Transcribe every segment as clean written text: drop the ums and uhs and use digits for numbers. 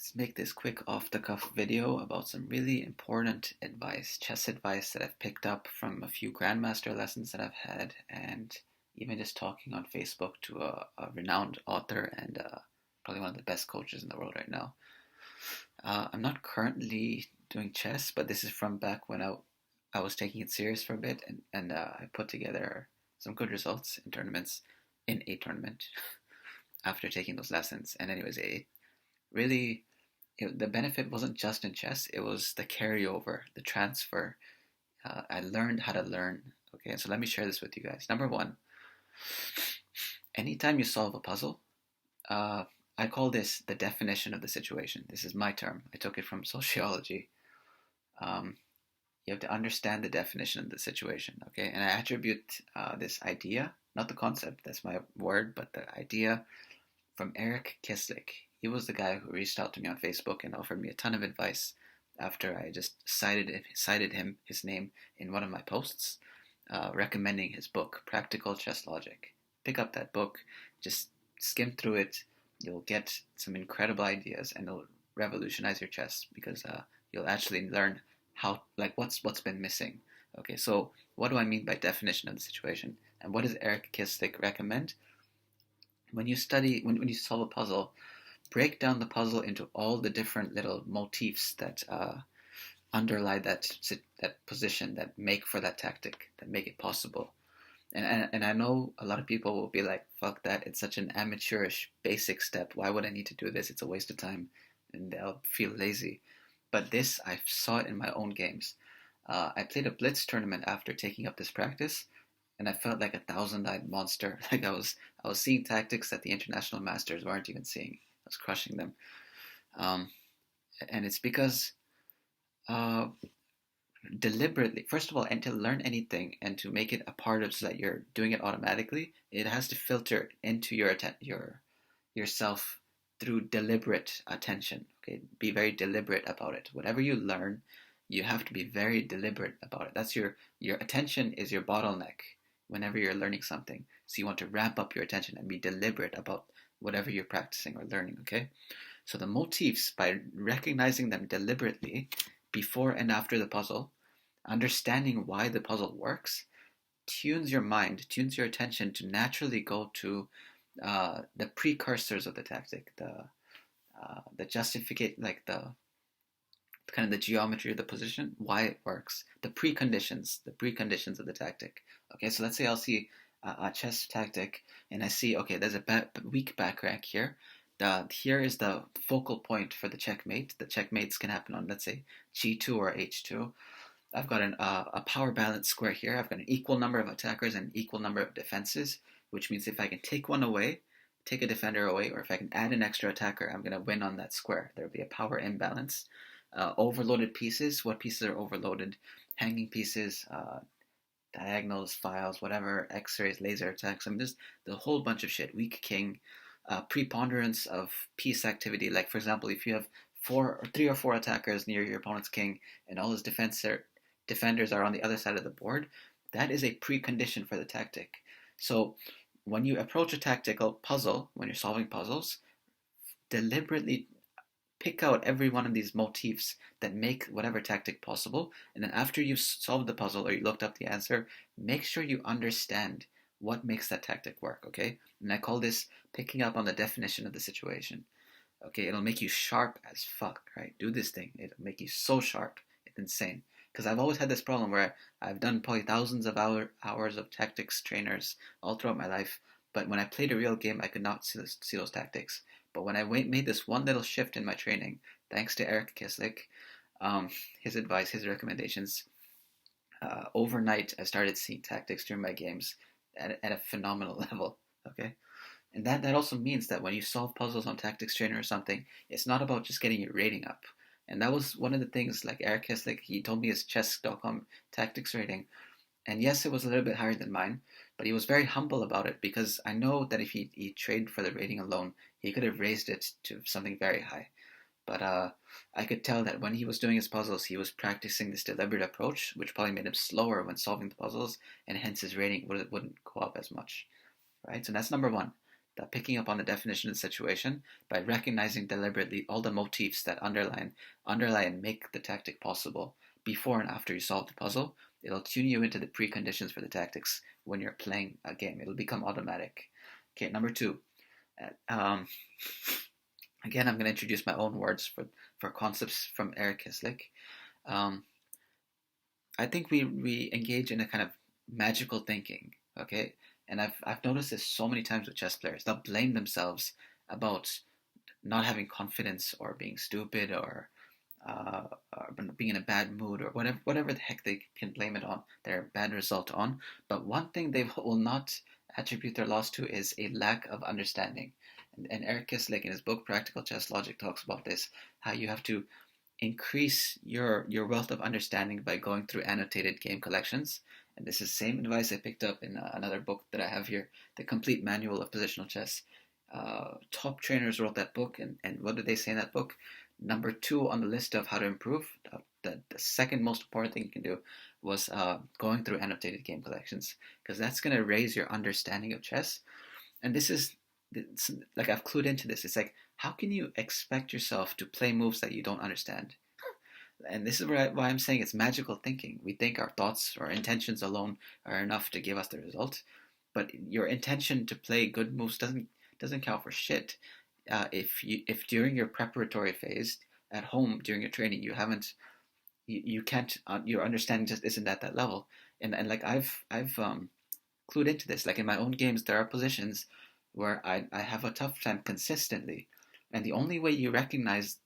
Let's make this quick off-the-cuff video about some really important advice, chess advice that I've picked up from a few Grandmaster lessons that I've had, and even just talking on Facebook to a renowned author and probably one of the best coaches in the world right now. I'm not currently doing chess, but this is from back when I was taking it serious for a bit, and I put together some good results in tournaments, in a tournament, after taking those lessons. And anyways, really, the benefit wasn't just in chess, it was the carryover, the transfer. I learned how to learn. Okay, so let me share this with you guys. Number one, anytime you solve a puzzle, I call this the definition of the situation. This is my term. I took it from sociology. You have to understand the definition of the situation, okay? And I attribute this idea, not the concept, that's my word, but the idea from Eric Kislick. He was the guy who reached out to me on Facebook and offered me a ton of advice after I just cited his name in one of my posts, recommending his book, Practical Chess Logic. Pick up that book, just skim through it. You'll get some incredible ideas, and it'll revolutionize your chess because you'll actually learn what's been missing. Okay, so what do I mean by definition of the situation, and what does Eric Kislick recommend? When you solve a puzzle, break down the puzzle into all the different little motifs that underlie that position, that make for that tactic, that make it possible. And I know a lot of people will be like, fuck that, it's such an amateurish basic step. Why would I need to do this? It's a waste of time. And they'll feel lazy. But this, I saw it in my own games. I played a blitz tournament after taking up this practice, and I felt like a thousand-eyed monster. Like I was seeing tactics that the international masters weren't even seeing. I was crushing them. And it's because deliberately, first of all, and to learn anything and to make it a part of so that you're doing it automatically, it has to filter into yourself through deliberate attention. Okay, be very deliberate about it. Whatever you learn, you have to be very deliberate about it. That's your attention is your bottleneck whenever you're learning something. So you want to ramp up your attention and be deliberate about whatever you're practicing or learning. Okay, so the motifs, by recognizing them deliberately before and after the puzzle, understanding why the puzzle works, tunes your mind, tunes your attention to naturally go to the precursors of the tactic, the justificate, like the kind of the geometry of the position, why it works, the preconditions of the tactic. Okay, so let's say I'll see a chess tactic, and I see, okay, there's a weak back rank here. Here is the focal point for the checkmate. The checkmates can happen on, let's say, g2 or h2. I've got a power balance square here. I've got an equal number of attackers and an equal number of defenses, which means if I can take one away, take a defender away, or if I can add an extra attacker, I'm going to win on that square. There'll be a power imbalance. Overloaded pieces. What pieces are overloaded? Hanging pieces, diagonals, files, whatever, x-rays, laser attacks. I mean, there's a whole bunch of shit. Weak king. Preponderance of piece activity. Like, for example, if you have three or four attackers near your opponent's king and all his defenders are on the other side of the board, that is a precondition for the tactic. So when you approach a tactical puzzle, when you're solving puzzles, deliberately pick out every one of these motifs that make whatever tactic possible, and then after you've solved the puzzle or you looked up the answer, make sure you understand what makes that tactic work, okay? And I call this picking up on the definition of the situation. Okay, it'll make you sharp as fuck, right? Do this thing. It'll make you so sharp. It's insane. Because I've always had this problem where I've done probably thousands of hours of tactics trainers all throughout my life, but when I played a real game, I could not see those tactics. But when I made this one little shift in my training, thanks to Eric Kislick, his advice, his recommendations, overnight I started seeing tactics during my games at a phenomenal level, okay? And that also means that when you solve puzzles on Tactics Trainer or something, it's not about just getting your rating up. And that was one of the things, like Eric Kislick, he told me his chess.com tactics rating. And yes, it was a little bit higher than mine, but he was very humble about it because I know that if he traded for the rating alone, he could have raised it to something very high. But I could tell that when he was doing his puzzles, he was practicing this deliberate approach, which probably made him slower when solving the puzzles, and hence his rating wouldn't go up as much. Right? So that's number one. that picking up on the definition of the situation by recognizing deliberately all the motifs that underlie and make the tactic possible before and after you solve the puzzle. It'll tune you into the preconditions for the tactics when you're playing a game. It'll become automatic. Okay, number 2. Um, Again, I'm going to introduce my own words for concepts from Eric Kislick. I think we engage in a kind of magical thinking, okay? And I've noticed this so many times with chess players. They'll blame themselves about not having confidence or being stupid or being in a bad mood or whatever the heck they can blame it on, their bad result on. But one thing they will not attribute their loss to is a lack of understanding. And Eric Kislick in his book Practical Chess Logic talks about this, how you have to increase your wealth of understanding by going through annotated game collections. And this is the same advice I picked up in another book that I have here, The Complete Manual of Positional Chess. Top trainers wrote that book, and what did they say in that book? Number 2 on the list of how to improve, the second most important thing you can do was going through annotated game collections, because that's going to raise your understanding of chess. And this is, like, I've clued into this. It's like, how can you expect yourself to play moves that you don't understand? And this is why I'm saying it's magical thinking. We think our thoughts or intentions alone are enough to give us the result, but your intention to play good moves doesn't count for shit. If during your preparatory phase at home during your training you can't your understanding just isn't at that level. And like I've clued into this. Like in my own games, there are positions where I have a tough time consistently, and the only way you recognize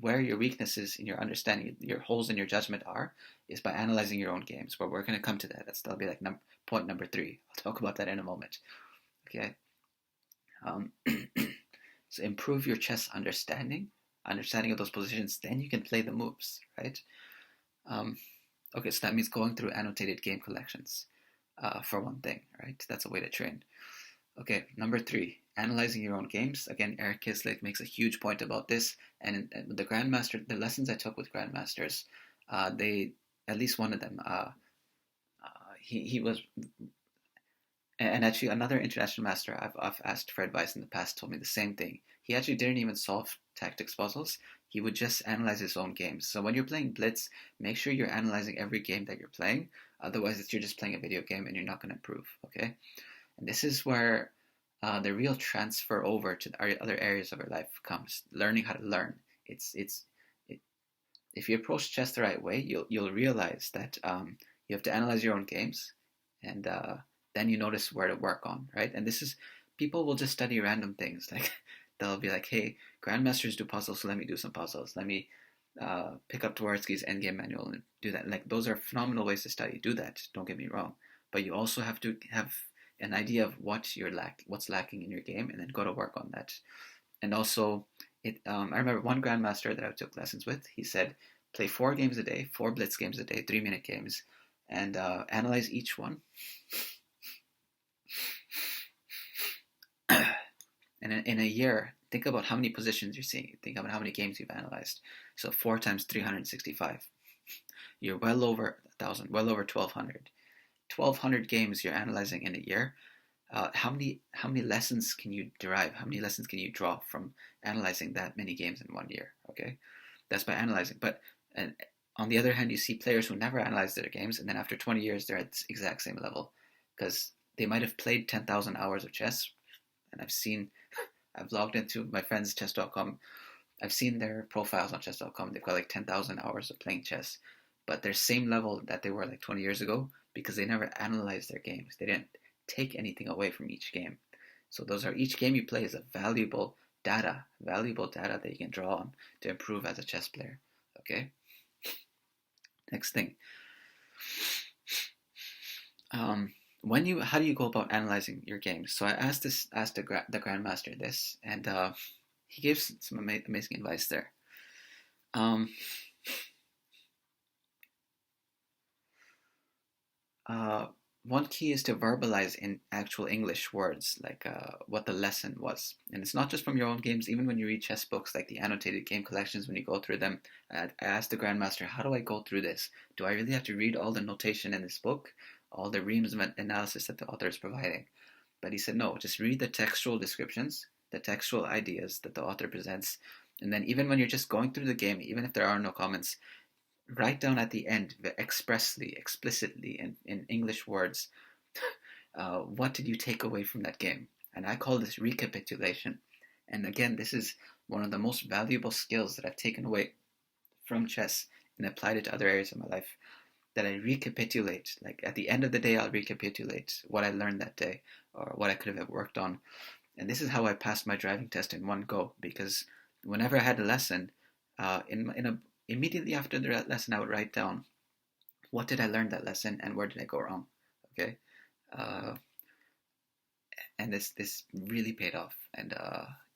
where your weaknesses in your understanding, your holes in your judgment are, is by analyzing your own games. But we're going to come to that. That'll be like point number 3. I'll talk about that in a moment. Okay. So improve your chess understanding of those positions, then you can play the moves, right? Okay, so that means going through annotated game collections, for one thing, right? That's a way to train. Okay, number 3, analyzing your own games. Again, Eric Kislick makes a huge point about this, and the lessons I took with Grandmasters, they, at least one of them, he was, and actually another international master I've asked for advice in the past told me the same thing. He actually didn't even solve tactics puzzles. He would just analyze his own games. So when you're playing Blitz, make sure you're analyzing every game that you're playing. Otherwise, you're just playing a video game and you're not going to improve, okay? And this is where the real transfer over to the other areas of your life comes. Learning how to learn. If you approach chess the right way, you'll realize that you have to analyze your own games, and then you notice where to work on, right? And this is, people will just study random things. Like they'll be like, hey, Grandmasters do puzzles, so let me do some puzzles. Let me pick up Dvorsky's Endgame Manual and do that. Like, those are phenomenal ways to study. Do that, don't get me wrong. But you also have to have an idea of what's lacking in your game, and then go to work on that. And also, I remember one Grandmaster that I took lessons with, he said, play 4 games a day, 4 Blitz games a day, 3-minute games, and analyze each one. And in a year, think about how many positions you're seeing. Think about how many games you've analyzed. So 4 times 365. You're well over 1,000, well over 1,200. 1,200 games you're analyzing in a year. How many lessons can you derive? How many lessons can you draw from analyzing that many games in 1 year? Okay, that's by analyzing. But on the other hand, you see players who never analyze their games, and then after 20 years, they're at the exact same level, because they might have played 10,000 hours of chess. And I've logged into my friends' chess.com. I've seen their profiles on chess.com. They've got like 10,000 hours of playing chess, but they're same level that they were like 20 years ago, because they never analyzed their games. They didn't take anything away from each game. So each game you play is a valuable data that you can draw on to improve as a chess player. Okay. Next thing. How do you go about analyzing your games? So I asked the Grandmaster this, and he gives some amazing advice there. One key is to verbalize in actual English words, like what the lesson was. And it's not just from your own games, even when you read chess books, like the annotated game collections, when you go through them. I asked the Grandmaster, how do I go through this? Do I really have to read all the notation in this book? All the reams of analysis that the author is providing? But he said, no, just read the textual descriptions, the textual ideas that the author presents. And then even when you're just going through the game, even if there are no comments, write down at the end expressly, explicitly, in English words, what did you take away from that game? And I call this recapitulation. And again, this is one of the most valuable skills that I've taken away from chess and applied it to other areas of my life. That I recapitulate. Like at the end of the day, I'll recapitulate what I learned that day or what I could have worked on. And this is how I passed my driving test in one go. Because whenever I had a lesson, immediately after the lesson, I would write down what did I learn that lesson and where did I go wrong. Okay, uh, and this really paid off. And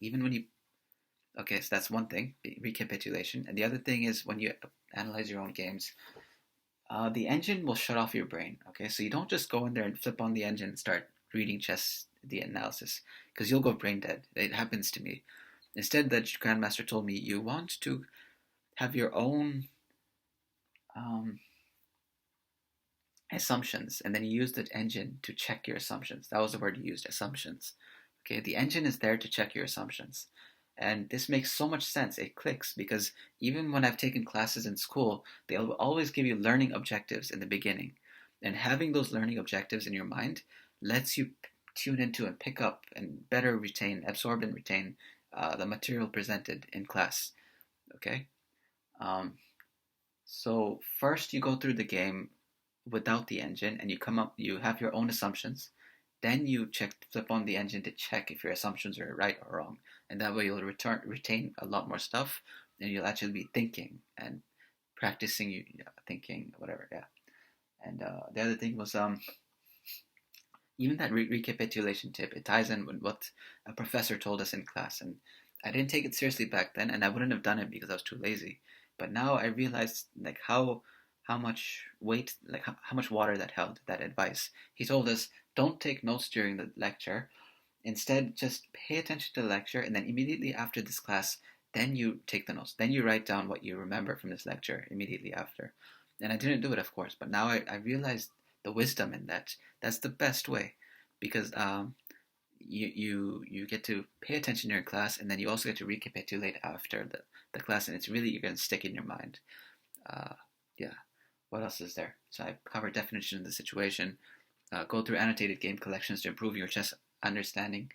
even when you okay, so that's one thing, recapitulation. And the other thing is when you analyze your own games, the engine will shut off your brain. Okay, so you don't just go in there and flip on the engine and start reading chess the analysis because you'll go brain dead. It happens to me. Instead, the Grandmaster told me you want to have your own um, assumptions, and then you use the engine to check your assumptions. That was the word you used, assumptions. Okay, the engine is there to check your assumptions. And this makes so much sense. It clicks because even when I've taken classes in school, they'll always give you learning objectives in the beginning. And having those learning objectives in your mind lets you tune into and pick up and better retain, absorb and retain the material presented in class. Okay? Um, so first you go through the game without the engine and you have your own assumptions. Then you flip on the engine to check if your assumptions are right or wrong. And that way you'll retain a lot more stuff and you'll actually be thinking and practicing thinking, whatever, yeah. And the other thing was even that recapitulation tip, it ties in with what a professor told us in class. And I didn't take it seriously back then, and I wouldn't have done it because I was too lazy. But now I realized like how much weight, like how much water that held, that advice. He told us, don't take notes during the lecture. Instead, just pay attention to the lecture, and then immediately after this class, then you take the notes. Then you write down what you remember from this lecture immediately after. And I didn't do it, of course, but now I realized the wisdom in that. That's the best way, because you get to pay attention during class, and then you also get to recapitulate after the class, and it's really, you're going to stick in your mind. Yeah. What else is there? So I covered definition of the situation. Go through annotated game collections to improve your chess understanding.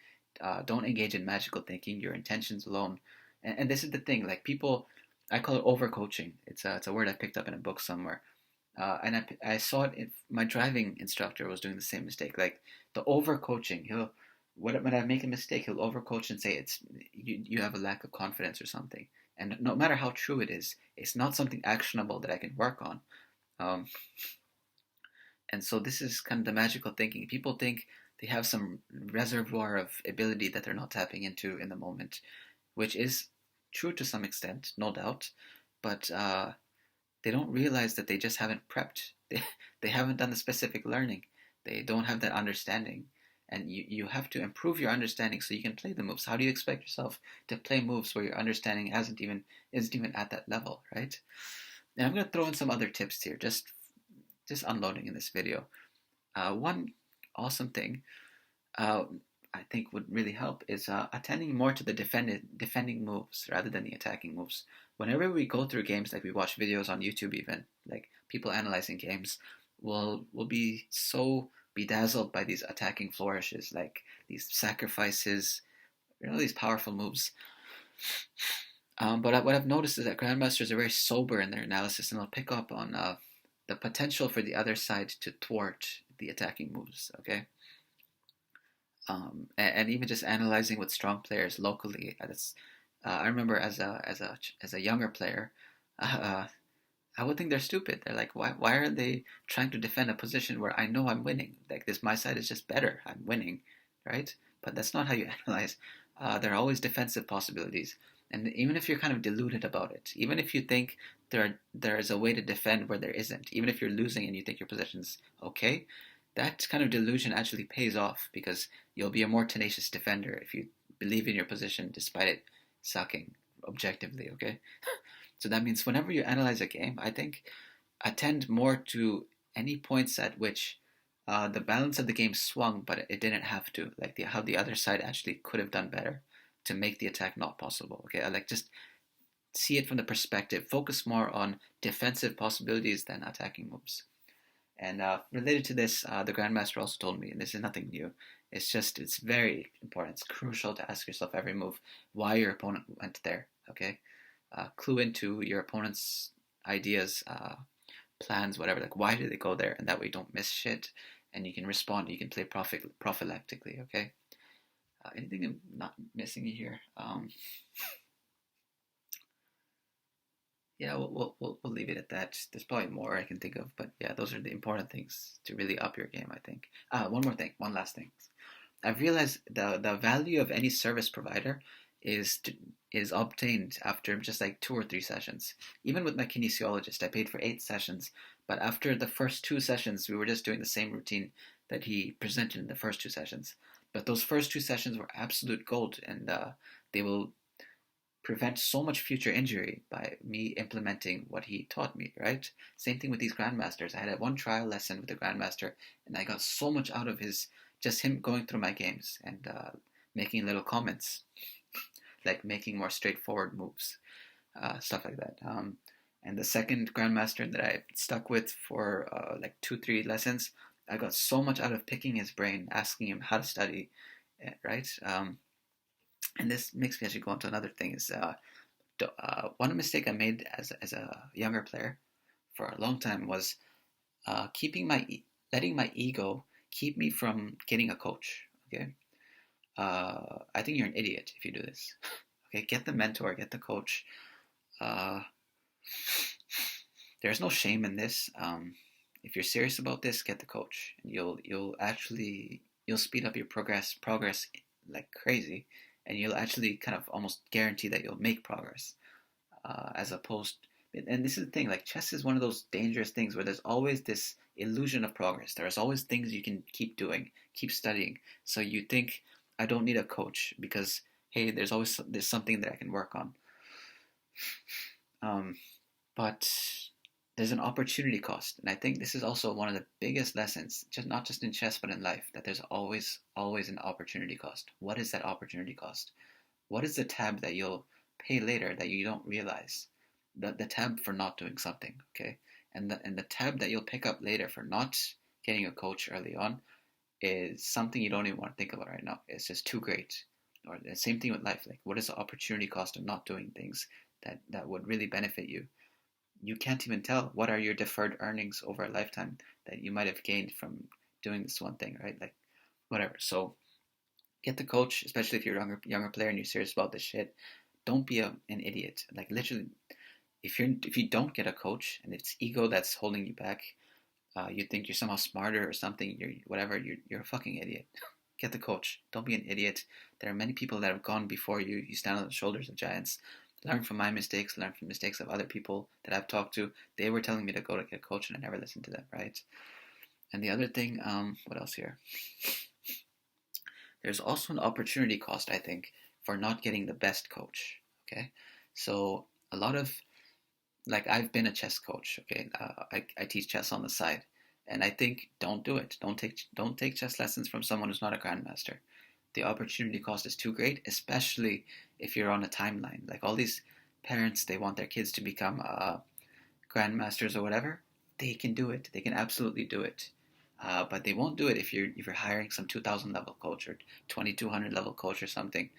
Don't engage in magical thinking. Your intentions alone. And this is the thing. Like people, I call it overcoaching. It's a word I picked up in a book somewhere. And I saw it. My driving instructor was doing the same mistake. Like the overcoaching. When I make a mistake, he'll overcoach and say it's you have a lack of confidence or something. And no matter how true it is, it's not something actionable that I can work on. Um, and so this is kind of the magical thinking. People think they have some reservoir of ability that they're not tapping into in the moment, which is true to some extent, no doubt. But they don't realize that they just haven't prepped. They haven't done the specific learning. They don't have that understanding. And you have to improve your understanding so you can play the moves. How do you expect yourself to play moves where your understanding isn't even at that level, right? And I'm going to throw in some other tips here, just unloading in this video. One awesome thing I think would really help is attending more to the defending moves rather than the attacking moves. Whenever we go through games, like we watch videos on YouTube even, like people analyzing games, we'll be so bedazzled by these attacking flourishes, like these sacrifices, these powerful moves. But what I've noticed is that Grandmasters are very sober in their analysis, and they'll pick up on the potential for the other side to thwart the attacking moves, okay? And even just analyzing with strong players locally. I remember as a younger player, I would think they're stupid. They're like, why are they trying to defend a position where I know I'm winning? Like this, my side is just better. I'm winning, right? But that's not how you analyze. There are always defensive possibilities, and even if you're kind of deluded about it, even if you think there is a way to defend where there isn't, even if you're losing and you think your position's okay, that kind of delusion actually pays off because you'll be a more tenacious defender if you believe in your position despite it sucking objectively, okay? So that means whenever you analyze a game, I think attend more to any points at which The balance of the game swung, but it didn't have to. Like how the other side actually could have done better to make the attack not possible. Okay, I like just see it from the perspective. Focus more on defensive possibilities than attacking moves. And related to this, the Grandmaster also told me, and this is nothing new. It's very important. It's crucial to ask yourself every move why your opponent went there. Okay, clue into your opponent's ideas, plans, whatever. Like why did they go there, and that way you don't miss shit, and you can respond. You can play prophylactically. Okay. Anything I'm not missing here? Yeah, we'll leave it at that. There's probably more I can think of, but yeah, those are the important things to really up your game, I think. One more thing, one last thing. I've realized the value of any service provider is is obtained after just like 2 or 3 sessions. Even with my kinesiologist, I paid for 8 sessions, but after the first 2 sessions, we were just doing the same routine that he presented in the first 2 sessions. But those first 2 sessions were absolute gold, and they will prevent so much future injury by me implementing what he taught me, right? Same thing with these grandmasters. I had a one trial lesson with the grandmaster, and I got so much out of just him going through my games and making little comments, like making more straightforward moves, stuff like that. And the second grandmaster that I stuck with for like 2, 3 lessons, I got so much out of picking his brain, asking him how to study, right? And this makes me actually go on to another thing is one mistake I made as a younger player for a long time was letting my ego keep me from getting a coach. Okay, I think you're an idiot if you do this. Okay, get the mentor, get the coach. Uh, there's no shame in this. If you're serious about this, get the coach, and you'll speed up your progress like crazy, and you'll actually kind of almost guarantee that you'll make progress, as opposed. And this is the thing, like chess is one of those dangerous things where there's always this illusion of progress. There's always things you can keep doing, keep studying. So you think, I don't need a coach because, hey, there's something that I can work on. But there's an opportunity cost, and I think this is also one of the biggest lessons, not just in chess but in life, that there's always an opportunity cost. What is that opportunity cost? What is the tab that you'll pay later that you don't realize? The tab for not doing something, okay? And the tab that you'll pick up later for not getting a coach early on is something you don't even want to think about right now. It's just too great. Or the same thing with life. Like, what is the opportunity cost of not doing things that would really benefit you? You can't even tell. What are your deferred earnings over a lifetime that you might have gained from doing this one thing, right? Like, whatever. So get the coach, especially if you're a younger player and you're serious about this shit. Don't be an idiot. Like, literally, if you don't get a coach and it's ego that's holding you back, you think you're somehow smarter or something, you're a fucking idiot. Get the coach. Don't be an idiot. There are many people that have gone before you. You stand on the shoulders of giants. Learn from my mistakes, learn from mistakes of other people that I've talked to. They were telling me to go to get a coach and I never listened to them, right? And the other thing, what else here? There's also an opportunity cost, I think, for not getting the best coach, okay? So a lot of, like, I've been a chess coach, okay? I teach chess on the side, and I think don't do it. Don't take chess lessons from someone who's not a grandmaster. The opportunity cost is too great, especially if you're on a timeline. Like all these parents, they want their kids to become grandmasters or whatever. They can do it. They can absolutely do it. But they won't do it if you're hiring some 2,000 level coach or 2,200 level coach or something.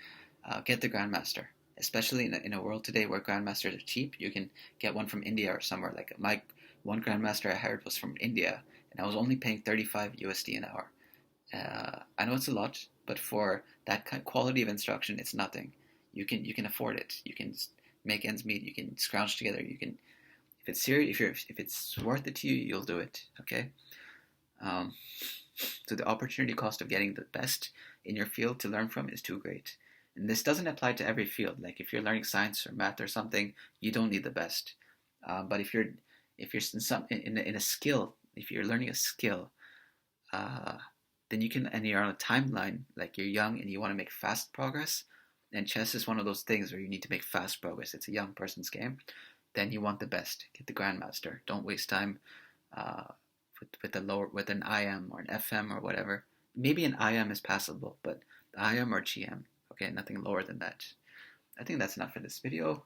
Get the grandmaster. Especially in a world today where grandmasters are cheap, you can get one from India or somewhere. Like my one grandmaster I hired was from India, and I was only paying 35 USD an hour. I know it's a lot, but for that kind of quality of instruction, it's nothing. You can afford it. You can make ends meet. You can scrounge together. You can, if it's serious, if it's worth it to you, you'll do it. Okay. So the opportunity cost of getting the best in your field to learn from is too great. And this doesn't apply to every field. Like if you're learning science or math or something, you don't need the best. But if you're in a skill, if you're learning a skill, then you can, and you're on a timeline, like you're young and you want to make fast progress, and chess is one of those things where you need to make fast progress. It's a young person's game. Then you want the best. Get the grandmaster. Don't waste time with an IM or an FM or whatever. Maybe an IM is passable, but IM or GM, okay, nothing lower than that. I think that's enough for this video.